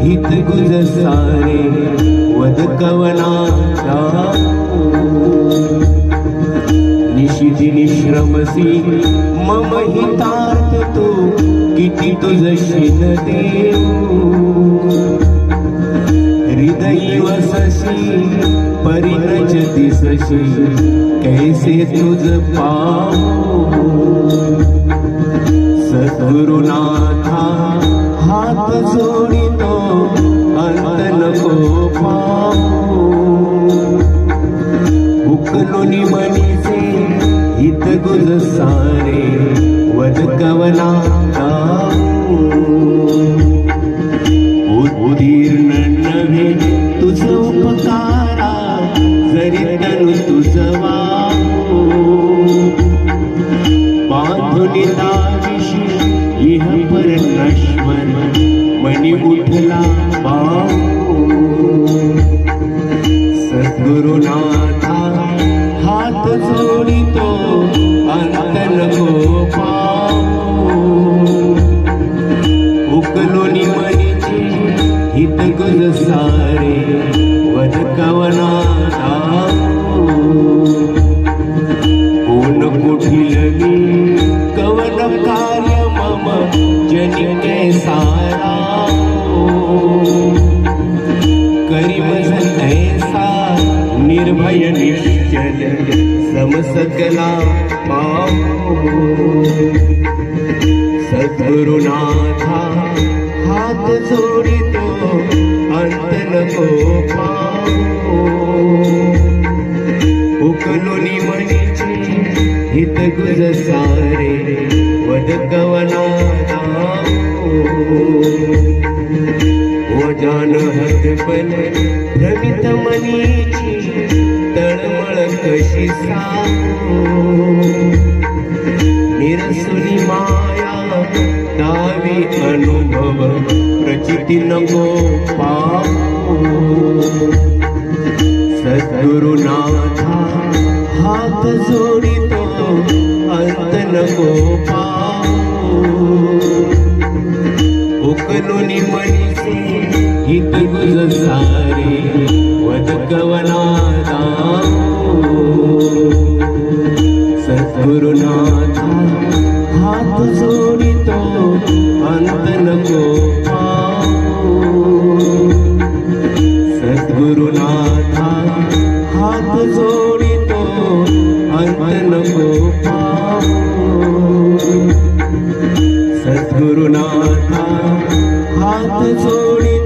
हित गुज सारे वद कवनाचा निशिदी निश्रमसी मम हितार्थ तू किती तुझशील देऊ हृदयी वससी परिव्रज दिसशी कैसे तुझ पाऊ सद्गुरुनाथा हात जोडितो अंत नको पाऊ उकलुनी मनीचे हित गुज सारे वद कवना उत्तीर्ण नव्हे तुझ उपकारा जरी तनु तुझ वाहू बांधुनी दाविशी इह पर नश्वर मनी उठला बाहू सद्गुरुनाथा हात जोडितो अंत नको पाऊ उकलुनी मनीचे हित गुज सारे वद कवना कोण कुठील मी कवन कार्य मम जनिके सारा करी भजन ऐसा निर्भय निश्चल समसकला पाऊ सद्गुरुनाथा हात जोडितो अंत नको पाऊ उकलुनी मनीचे हित गुज सारे वद कवना वजान हतपल भ्रमित मनीची तळमळ कशी सांगू निरसुनी माया दावी अनुभव प्रचिती नको पाऊ सद्गुरुनाथा हात जोडितो अंत नको पाऊ उकलुनी मनीचे हित गुज सारे वद कवना सद्गुरुनाथा हात जोडितो अंत नको पाऊ सद्गुरुनाथा हात जोडितो अंत नको पाऊ सद्गुरुनाथा हात जोडितो